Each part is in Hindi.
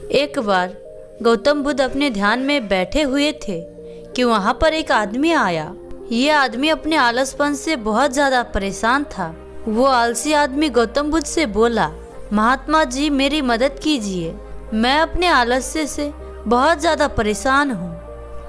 एक बार गौतम बुद्ध अपने ध्यान में बैठे हुए थे कि वहाँ पर एक आदमी आया। ये आदमी अपने आलसपन से बहुत ज़्यादा परेशान था। वो आलसी आदमी गौतम बुद्ध से बोला, महात्मा जी मेरी मदद कीजिए, मैं अपने आलस्य से बहुत ज़्यादा परेशान हूँ।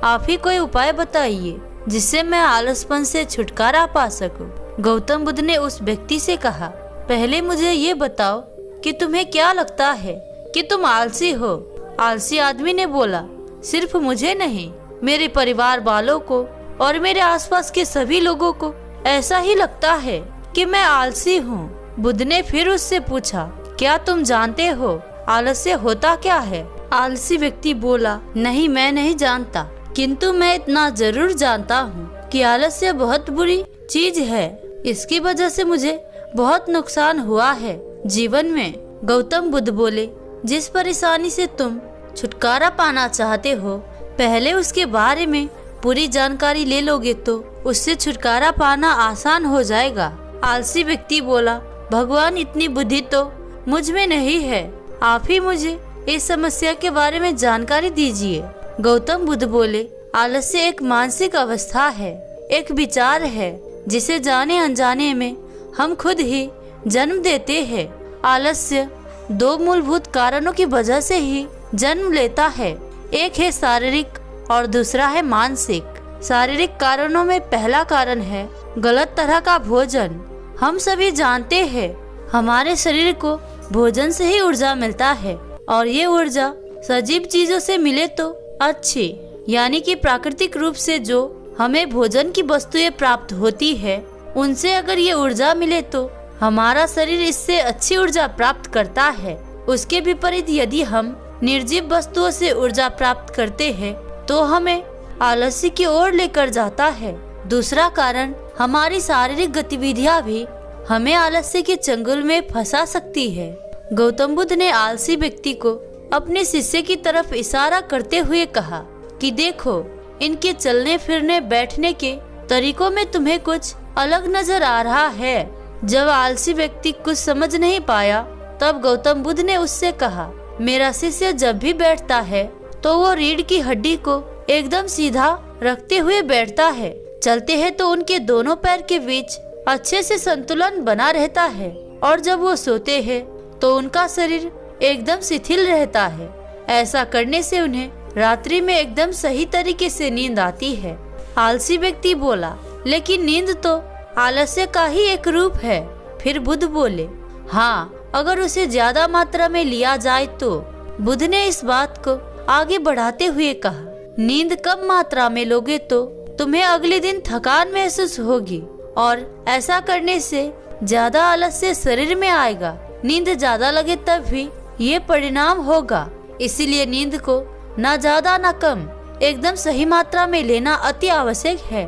आप ही कोई उपाय बताइए जिससे मैं आलसपन से छुटकारा पा सकूं। गौतम बुद्ध ने उस व्यक्ति से कहा, पहले मुझे ये बताओ कि तुम्हें क्या लगता है कि तुम आलसी हो। आलसी आदमी ने बोला, सिर्फ मुझे नहीं, मेरे परिवार वालों को और मेरे आसपास के सभी लोगों को ऐसा ही लगता है कि मैं आलसी हूँ। बुद्ध ने फिर उससे पूछा, क्या तुम जानते हो आलस्य होता क्या है? आलसी व्यक्ति बोला, नहीं मैं नहीं जानता, किंतु मैं इतना जरूर जानता हूँ कि आलस्य बहुत बुरी चीज है। इसकी वजह से मुझे बहुत नुकसान हुआ है जीवन में। गौतम बुद्ध बोले, जिस परेशानी से तुम छुटकारा पाना चाहते हो, पहले उसके बारे में पूरी जानकारी ले लोगे तो उससे छुटकारा पाना आसान हो जाएगा। आलसी व्यक्ति बोला, भगवान इतनी बुद्धि तो मुझ में नहीं है, आप ही मुझे इस समस्या के बारे में जानकारी दीजिए। गौतम बुद्ध बोले, आलस्य एक मानसिक अवस्था है, एक विचार है जिसे जाने अनजाने में हम खुद ही जन्म देते हैं। आलस्य दो मूलभूत कारणों की वजह से ही जन्म लेता है, एक है शारीरिक और दूसरा है मानसिक। शारीरिक कारणों में पहला कारण है गलत तरह का भोजन। हम सभी जानते हैं हमारे शरीर को भोजन से ही ऊर्जा मिलता है और ये ऊर्जा सजीव चीजों से मिले तो अच्छी, यानी कि प्राकृतिक रूप से जो हमें भोजन की वस्तुएं प्राप्त होती है उनसे अगर ये ऊर्जा मिले तो हमारा शरीर इससे अच्छी ऊर्जा प्राप्त करता है। उसके विपरीत यदि हम निर्जीव वस्तुओं से ऊर्जा प्राप्त करते हैं तो हमें आलस्य की ओर लेकर जाता है। दूसरा कारण, हमारी शारीरिक गतिविधियां भी हमें आलस्य के चंगुल में फंसा सकती है। गौतम बुद्ध ने आलसी व्यक्ति को अपने शिष्य की तरफ इशारा करते हुए कहा कि देखो, इनके चलने फिरने बैठने के तरीकों में तुम्हें कुछ अलग नजर आ रहा है। जब आलसी व्यक्ति कुछ समझ नहीं पाया तब गौतम बुद्ध ने उससे कहा, मेरा शिष्य जब भी बैठता है तो वो रीढ़ की हड्डी को एकदम सीधा रखते हुए बैठता है। चलते हैं तो उनके दोनों पैर के बीच अच्छे से संतुलन बना रहता है और जब वो सोते हैं तो उनका शरीर एकदम शिथिल रहता है। ऐसा करने से उन्हें रात्रि में एकदम सही तरीके से नींद आती है। आलसी व्यक्ति बोला, लेकिन नींद तो आलस्य का ही एक रूप है। फिर बुद्ध बोले, हाँ, अगर उसे ज्यादा मात्रा में लिया जाए तो। बुद्ध ने इस बात को आगे बढ़ाते हुए कहा, नींद कम मात्रा में लोगे तो तुम्हें अगले दिन थकान महसूस होगी और ऐसा करने से ज्यादा आलस्य शरीर में आएगा। नींद ज्यादा लगे तब भी ये परिणाम होगा। इसीलिए नींद को ना ज्यादा ना कम, एकदम सही मात्रा में लेना अति आवश्यक है।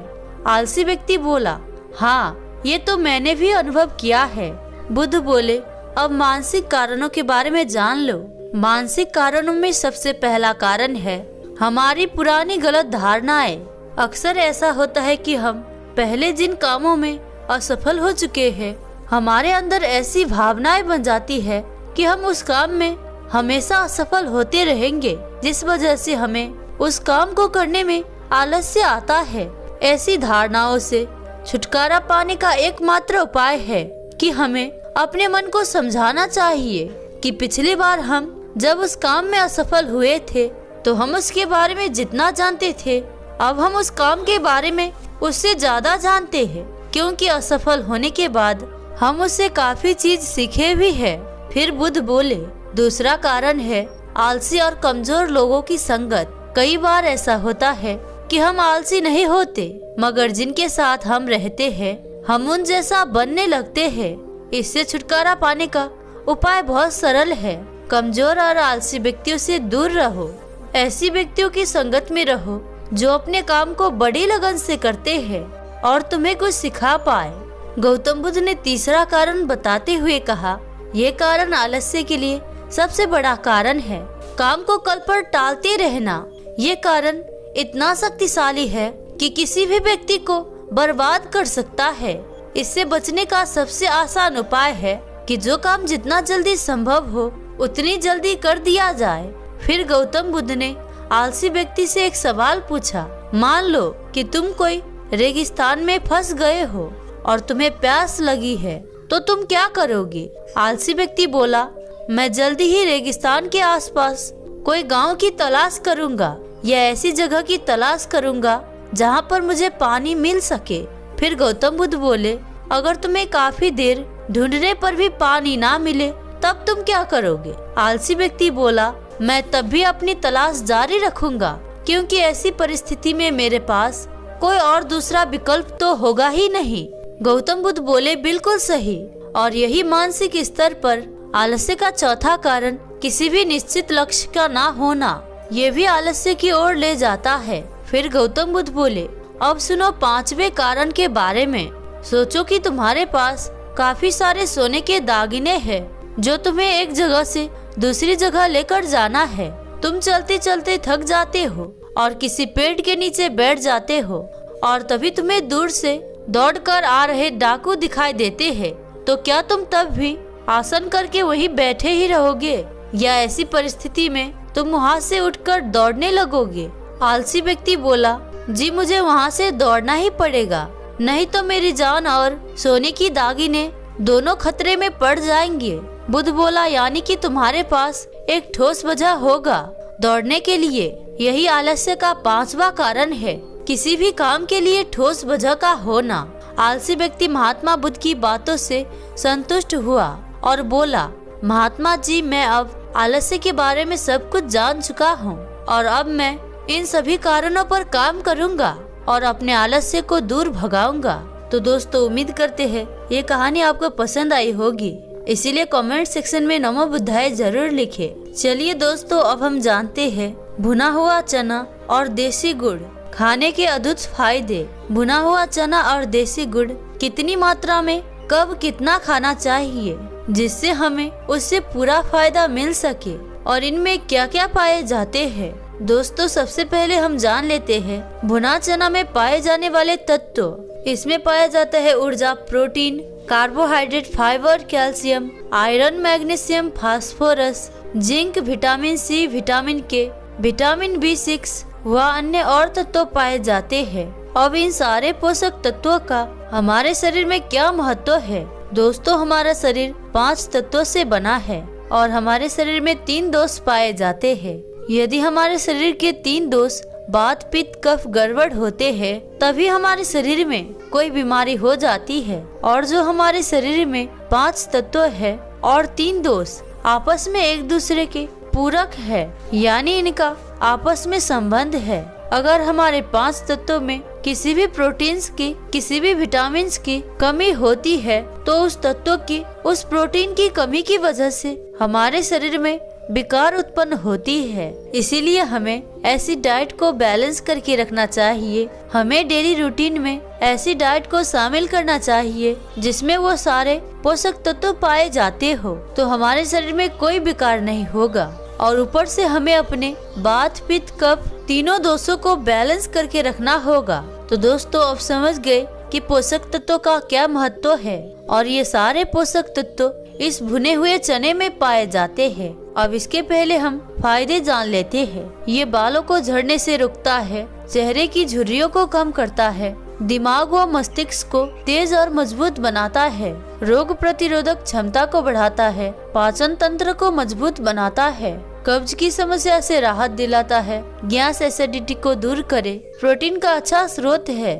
आलसी व्यक्ति बोला, हाँ, ये तो मैंने भी अनुभव किया है। बुद्ध बोले, अब मानसिक कारणों के बारे में जान लो। मानसिक कारणों में सबसे पहला कारण है हमारी पुरानी गलत धारणाएं। अक्सर ऐसा होता है कि हम पहले जिन कामों में असफल हो चुके हैं, हमारे अंदर ऐसी भावनाएं बन जाती है कि हम उस काम में हमेशा असफल होते रहेंगे, जिस वजह से हमें उस काम को करने में आलस्य आता है। ऐसी धारणाओं से छुटकारा पाने का एकमात्र उपाय है कि हमें अपने मन को समझाना चाहिए कि पिछली बार हम जब उस काम में असफल हुए थे तो हम उसके बारे में जितना जानते थे, अब हम उस काम के बारे में उससे ज्यादा जानते हैं, क्योंकि असफल होने के बाद हम उससे काफी चीज सीखे भी है। फिर बुद्ध बोले, दूसरा कारण है आलसी और कमजोर लोगों की संगत। कई बार ऐसा होता है कि हम आलसी नहीं होते, मगर जिनके साथ हम रहते हैं हम उन जैसा बनने लगते हैं। इससे छुटकारा पाने का उपाय बहुत सरल है। कमजोर और आलसी व्यक्तियों से दूर रहो। ऐसी व्यक्तियों की संगत में रहो जो अपने काम को बड़ी लगन से करते हैं और तुम्हें कुछ सिखा पाए। गौतम बुद्ध ने तीसरा कारण बताते हुए कहा, ये कारण आलस्य के लिए सबसे बड़ा कारण है, काम को कल पर टालते रहना। ये कारण इतना शक्तिशाली है कि किसी भी व्यक्ति को बर्बाद कर सकता है। इससे बचने का सबसे आसान उपाय है कि जो काम जितना जल्दी संभव हो उतनी जल्दी कर दिया जाए। फिर गौतम बुद्ध ने आलसी व्यक्ति से एक सवाल पूछा, मान लो कि तुम कोई रेगिस्तान में फंस गए हो और तुम्हें प्यास लगी है, तो तुम क्या करोगे? आलसी व्यक्ति बोला, मैं जल्दी ही रेगिस्तान के आसपास कोई गांव की तलाश करूंगा या ऐसी जगह की तलाश करूंगा जहां पर मुझे पानी मिल सके। फिर गौतम बुद्ध बोले, अगर तुम्हें काफी देर ढूंढने पर भी पानी ना मिले तब तुम क्या करोगे? आलसी व्यक्ति बोला, मैं तब भी अपनी तलाश जारी रखूंगा, क्योंकि ऐसी परिस्थिति में मेरे पास कोई और दूसरा विकल्प तो होगा ही नहीं। गौतम बुद्ध बोले, बिल्कुल सही। और यही मानसिक स्तर पर आलस्य का चौथा कारण किसी भी निश्चित लक्ष्य का ना होना, ये भी आलस्य की ओर ले जाता है। फिर गौतम बुद्ध बोले, अब सुनो पांचवें कारण के बारे में। सोचो कि तुम्हारे पास काफी सारे सोने के दागिने हैं जो तुम्हें एक जगह से दूसरी जगह लेकर जाना है। तुम चलते चलते थक जाते हो और किसी पेड़ के नीचे बैठ जाते हो और तभी तुम्हें दूर से दौड़कर आ रहे डाकू दिखाई देते हैं। तो क्या तुम तब भी आसन करके वहीं बैठे ही रहोगे या ऐसी परिस्थिति में तुम वहाँ से उठकर दौड़ने लगोगे? आलसी व्यक्ति बोला, जी मुझे वहाँ से दौड़ना ही पड़ेगा, नहीं तो मेरी जान और सोने की दागिने दोनों खतरे में पड़ जाएंगे। बुद्ध बोला, यानी कि तुम्हारे पास एक ठोस वजह होगा दौड़ने के लिए। यही आलस्य का पांचवा कारण है, किसी भी काम के लिए ठोस वजह का होना। आलसी व्यक्ति महात्मा बुद्ध की बातों से संतुष्ट हुआ और बोला, महात्मा जी, मैं अब आलस्य के बारे में सब कुछ जान चुका हूँ और अब मैं इन सभी कारणों पर काम करूँगा और अपने आलस्य को दूर भगाऊंगा। तो दोस्तों, उम्मीद करते हैं ये कहानी आपको पसंद आई होगी, इसीलिए कमेंट सेक्शन में नमो बुद्धाय जरूर लिखे। चलिए दोस्तों, अब हम जानते हैं भुना हुआ चना और देसी गुड़ खाने के अद्भुत फायदे। भुना हुआ चना और देसी गुड़ कितनी मात्रा में कब कितना खाना चाहिए जिससे हमें उससे पूरा फायदा मिल सके और इनमें क्या क्या पाए जाते हैं। दोस्तों, सबसे पहले हम जान लेते हैं भुना चना में पाए जाने वाले तत्व। इसमें पाया जाता है ऊर्जा, protein, carbohydrate, fibre, calcium, iron, magnesium, phosphorus, zinc, vitamin C, vitamin K, vitamin B6 व अन्य और तत्व पाए जाते हैं। अब इन सारे पोषक तत्वों का हमारे शरीर में क्या महत्व है? दोस्तों, हमारा शरीर 5 तत्वों से बना है और हमारे शरीर में 3 दोष पाए जाते हैं। यदि हमारे शरीर के 3 दोष वात, पित्त, कफ गड़बड़ होते हैं तभी हमारे शरीर में कोई बीमारी हो जाती है। और जो हमारे शरीर में 5 तत्व है और 3 दोष आपस में एक दूसरे के पूरक है, यानी इनका आपस में संबंध है। अगर हमारे 5 तत्वों में किसी भी प्रोटीन्स की, किसी भी विटामिन्स की कमी होती है तो उस तत्व की, उस प्रोटीन की कमी की वजह से हमारे शरीर में विकार उत्पन्न होती है। इसीलिए हमें ऐसी डाइट को बैलेंस करके रखना चाहिए। हमें डेली रूटीन में ऐसी डाइट को शामिल करना चाहिए जिसमें वो सारे पोषक तत्व पाए जाते हो, तो हमारे शरीर में कोई विकार नहीं होगा। और ऊपर से हमें अपने वात, पित्त, कफ तीनों दोषों को बैलेंस करके रखना होगा। तो दोस्तों, अब समझ गए कि पोषक तत्वों का क्या महत्व है और ये सारे पोषक तत्व इस भुने हुए चने में पाए जाते हैं। अब इसके पहले हम फायदे जान लेते हैं। ये बालों को झड़ने से रोकता है, चेहरे की झुर्रियों को कम करता है, दिमाग व मस्तिष्क को तेज और मजबूत बनाता है, रोग प्रतिरोधक क्षमता को बढ़ाता है, पाचन तंत्र को मजबूत बनाता है, कब्ज की समस्या से राहत दिलाता है, गैस एसिडिटी को दूर करे, प्रोटीन का अच्छा स्रोत है,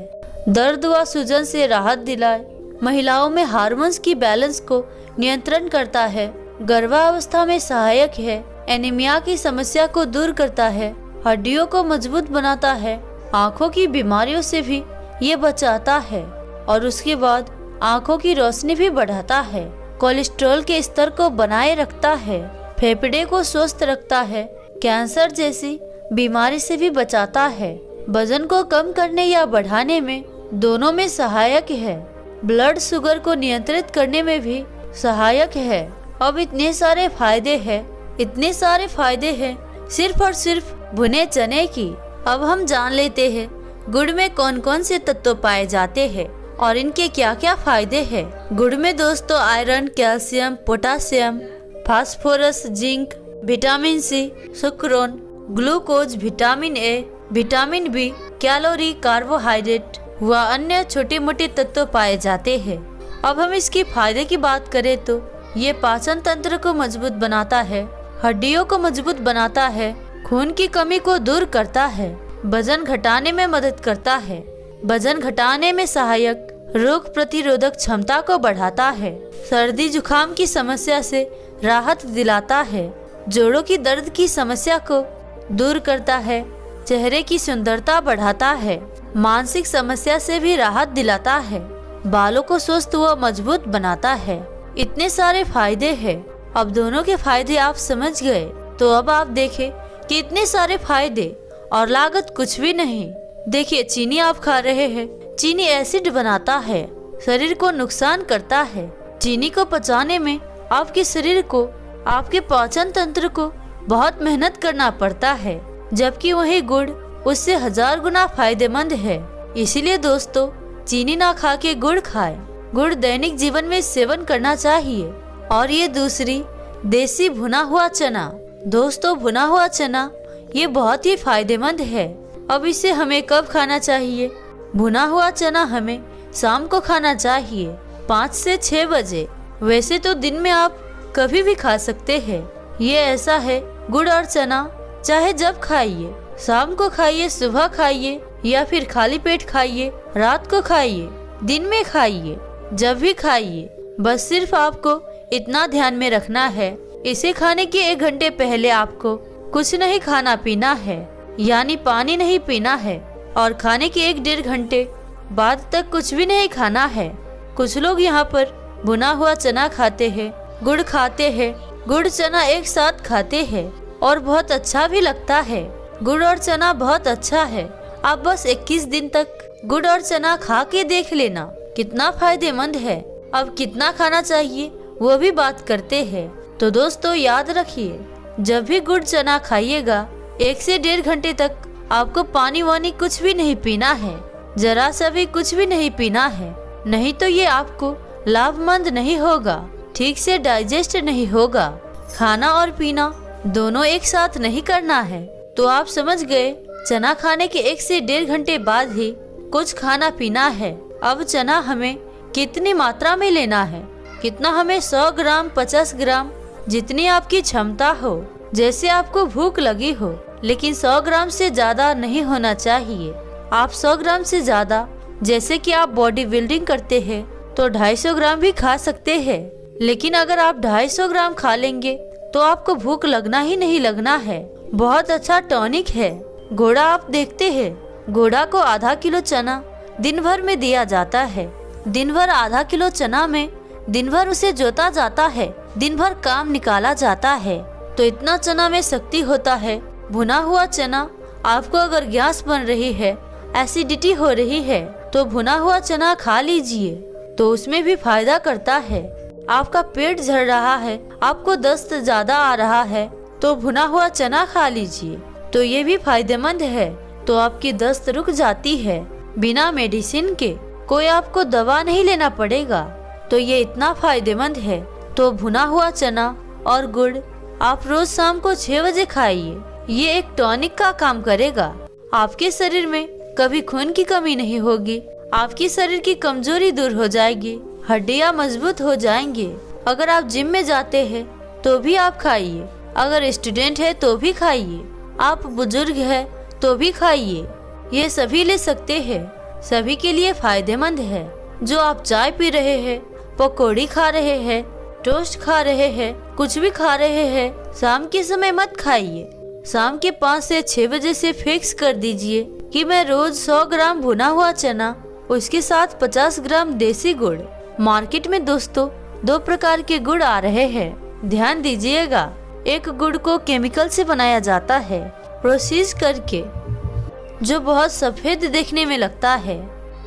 दर्द व सूजन से राहत दिलाए, महिलाओं में हार्मोन्स की बैलेंस को नियंत्रण करता है, गर्भावस्था में सहायक है, एनीमिया की समस्या को दूर करता है, हड्डियों को मजबूत बनाता है, आँखों की बीमारियों से भी ये बचाता है और उसके बाद आँखों की रोशनी भी बढ़ाता है, कोलेस्ट्रॉल के स्तर को बनाए रखता है, फेफड़े को स्वस्थ रखता है, कैंसर जैसी बीमारी से भी बचाता है, वजन को कम करने या बढ़ाने में दोनों में सहायक है, ब्लड शुगर को नियंत्रित करने में भी सहायक है। अब इतने सारे फायदे हैं सिर्फ और सिर्फ भुने चने की। अब हम जान लेते हैं गुड़ में कौन कौन से तत्व पाए जाते हैं और इनके क्या क्या फायदे हैं। गुड़ में दोस्तों iron, calcium, potassium, phosphorus, zinc, vitamin C, sucrose, glucose, vitamin A, vitamin B, calorie, carbohydrate व अन्य छोटे मोटे तत्व पाए जाते हैं। अब हम इसके फायदे की बात करें तो ये पाचन तंत्र को मजबूत बनाता है, हड्डियों को मजबूत बनाता है, खून की कमी को दूर करता है, वजन घटाने में मदद करता है, वजन घटाने में सहायक, रोग प्रतिरोधक क्षमता को बढ़ाता है, सर्दी जुकाम की समस्या से राहत दिलाता है, जोड़ों की दर्द की समस्या को दूर करता है, चेहरे की सुंदरता बढ़ाता है, मानसिक समस्या से भी राहत दिलाता है, बालों को स्वस्थ व मजबूत बनाता है। इतने सारे फायदे हैं। अब दोनों के फायदे आप समझ गए, तो अब आप देखें कि इतने सारे फायदे और लागत कुछ भी नहीं। देखिए, चीनी आप खा रहे हैं, चीनी एसिड बनाता है, शरीर को नुकसान करता है। चीनी को पचाने में आपके शरीर को, आपके पाचन तंत्र को बहुत मेहनत करना पड़ता है, जबकि वही गुड़ उससे 1000 गुना फायदेमंद है। इसीलिए दोस्तों, चीनी ना खा के गुड़ खाएं। गुड़ दैनिक जीवन में सेवन करना चाहिए। और ये दूसरी, देसी भुना हुआ चना। दोस्तों, भुना हुआ चना ये बहुत ही फायदेमंद है। अब इसे हमें कब खाना चाहिए? भुना हुआ चना हमें शाम को खाना चाहिए, 5 से 6 बजे। वैसे तो दिन में आप कभी भी खा सकते हैं। ये ऐसा है, गुड़ और चना चाहे जब खाइए, शाम को खाइए, सुबह खाइए या फिर खाली पेट खाइए, रात को खाइए, दिन में खाइए, जब भी खाइए। बस सिर्फ आपको इतना ध्यान में रखना है, इसे खाने के 1 घंटे पहले आपको कुछ नहीं खाना पीना है, यानी पानी नहीं पीना है, और खाने के 1-1.5 घंटे बाद तक कुछ भी नहीं खाना है। कुछ लोग यहाँ पर भुना हुआ चना खाते हैं, गुड़ खाते हैं, गुड़ चना एक साथ खाते हैं और बहुत अच्छा भी लगता है। गुड़ और चना बहुत अच्छा है। आप बस 21 दिन तक गुड़ और चना खा के देख लेना कितना फायदेमंद है। अब कितना खाना चाहिए वो भी बात करते हैं। तो दोस्तों, याद रखिए, जब भी गुड़ चना खाइएगा 1 से 1.5 घंटे तक आपको पानी वानी कुछ भी नहीं पीना है, जरा सा भी कुछ भी नहीं पीना है, नहीं तो ये आपको लाभमंद नहीं होगा, ठीक से डाइजेस्ट नहीं होगा। खाना और पीना दोनों एक साथ नहीं करना है। तो आप समझ गए, चना खाने के 1 से 1.5 घंटे बाद ही कुछ खाना पीना है। अब चना हमें कितनी मात्रा में लेना है? कितना हमें 100 ग्राम, 50 ग्राम, जितनी आपकी क्षमता हो, जैसे आपको भूख लगी हो, लेकिन 100 ग्राम से ज्यादा नहीं होना चाहिए। आप 100 ग्राम से ज्यादा, जैसे कि आप बॉडी बिल्डिंग करते हैं, तो 250 ग्राम भी खा सकते हैं। लेकिन अगर आप 250 ग्राम खा लेंगे तो आपको भूख लगना ही नहीं लगना है। बहुत अच्छा टॉनिक है। घोड़ा आप देखते हैं, घोड़ा को आधा किलो चना दिन भर में दिया जाता है। दिन भर आधा किलो चना में दिन भर उसे जोता जाता है, दिन भर काम निकाला जाता है। तो इतना चना में शक्ति होता है। भुना हुआ चना, आपको अगर गैस बन रही है, एसिडिटी हो रही है, तो भुना हुआ चना खा लीजिए, तो उसमें भी फायदा करता है। आपका पेट झड़ रहा है, आपको दस्त ज्यादा आ रहा है, तो भुना हुआ चना खा लीजिए, तो ये भी फायदेमंद है। तो आपकी दस्त रुक जाती है बिना मेडिसिन के, कोई आपको दवा नहीं लेना पड़ेगा। तो ये इतना फायदेमंद है। तो भुना हुआ चना और गुड़ आप रोज शाम को 6 बजे खाइए। ये एक टॉनिक का काम करेगा। आपके शरीर में कभी खून की कमी नहीं होगी, आपकी शरीर की कमजोरी दूर हो जाएगी, हड्डियां मजबूत हो जाएंगे। अगर आप जिम में जाते हैं तो भी आप खाइए, अगर स्टूडेंट है तो भी खाइए, आप बुजुर्ग है तो भी खाइए। ये सभी ले सकते हैं, सभी के लिए फायदेमंद है। जो आप चाय पी रहे हैं, पकौड़ी खा रहे हैं, टोस्ट खा रहे हैं, कुछ भी खा रहे हैं, शाम के समय मत खाइए। शाम के 5 से 6 बजे से फिक्स कर दीजिए कि मैं रोज 100 ग्राम भुना हुआ चना, उसके साथ 50 ग्राम देसी गुड़। मार्केट में दोस्तों 2 प्रकार के गुड़ आ रहे हैं, ध्यान दीजिएगा। एक गुड़ को केमिकल से बनाया जाता है, प्रोसेस करके, जो बहुत सफेद देखने में लगता है,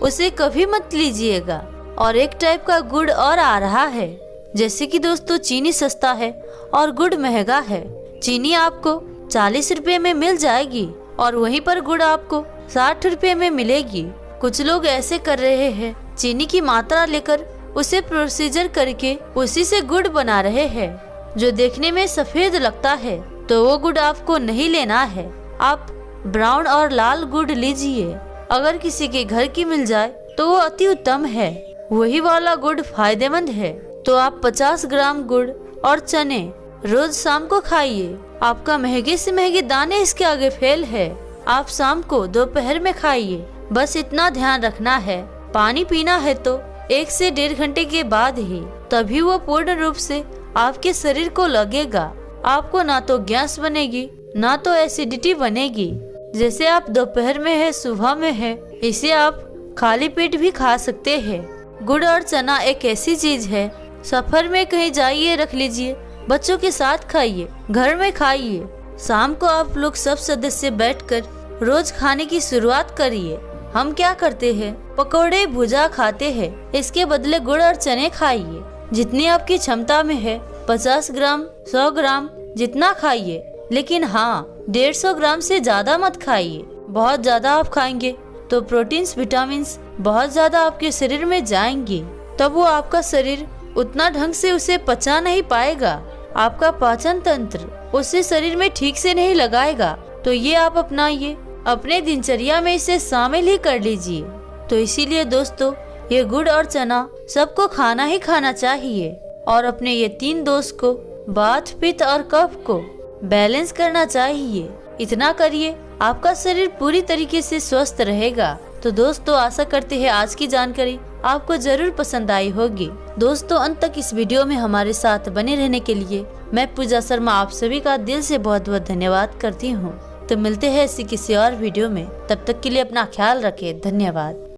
उसे कभी मत लीजिएगा। और एक टाइप का गुड़ और आ रहा है, जैसे कि दोस्तों चीनी सस्ता है और गुड़ महंगा है। चीनी आपको 40 रुपए में मिल जाएगी और वहीं पर गुड़ आपको 60 रुपए में मिलेगी। कुछ लोग ऐसे कर रहे हैं, चीनी की मात्रा लेकर उसे प्रोसीजर करके उसी से गुड़ बना रहे हैं। जो देखने में सफेद लगता है तो वो गुड़ आपको नहीं लेना है। आप ब्राउन और लाल गुड़ लीजिए। अगर किसी के घर की मिल जाए तो वो अति उत्तम है, वही वाला गुड़ फायदेमंद है। तो आप 50 ग्राम गुड़ और चने रोज शाम को खाइए। आपका महंगे से महंगे दाने इसके आगे फेल है। आप शाम को दोपहर में खाइए। बस इतना ध्यान रखना है, पानी पीना है तो 1 से 1.5 घंटे के बाद ही, तभी वो पूर्ण रूप से आपके शरीर को लगेगा। आपको ना तो गैस बनेगी ना तो एसिडिटी बनेगी। जैसे आप दोपहर में है सुबह में है, इसे आप खाली पेट भी खा सकते हैं। गुड़ और चना एक ऐसी चीज है, सफर में कहीं जाइए रख लीजिए, बच्चों के साथ खाइए, घर में खाइए। शाम को आप लोग सब सदस्य बैठकर रोज खाने की शुरुआत करिए। हम क्या करते हैं, पकौड़े भुजा खाते हैं, इसके बदले गुड़ और चने खाइए। जितनी आपकी क्षमता में है 50 ग्राम 100 ग्राम जितना खाइए, लेकिन हाँ 150 ग्राम से ज्यादा मत खाइए। बहुत ज्यादा आप खाएंगे तो प्रोटीन्स विटामिन्स बहुत ज्यादा आपके शरीर में जाएंगे, तब वो आपका शरीर उतना ढंग से उसे पचा नहीं पाएगा। आपका पाचन तंत्र उसे शरीर में ठीक से नहीं लगाएगा। तो ये आप अपनाइए, अपने दिनचर्या में इसे शामिल ही कर लीजिए। तो इसीलिए दोस्तों, ये गुड़ और चना सबको खाना ही खाना चाहिए और अपने ये 3 दोष को, वात पित्त और कफ को बैलेंस करना चाहिए। इतना करिए, आपका शरीर पूरी तरीके से स्वस्थ रहेगा। तो दोस्तों, आशा करते हैं आज की जानकारी आपको जरूर पसंद आई होगी। दोस्तों, अंत तक इस वीडियो में हमारे साथ बने रहने के लिए मैं पूजा शर्मा आप सभी का दिल से बहुत बहुत धन्यवाद करती हूँ। तो मिलते हैं ऐसी किसी और वीडियो में, तब तक के लिए अपना ख्याल रखें। धन्यवाद।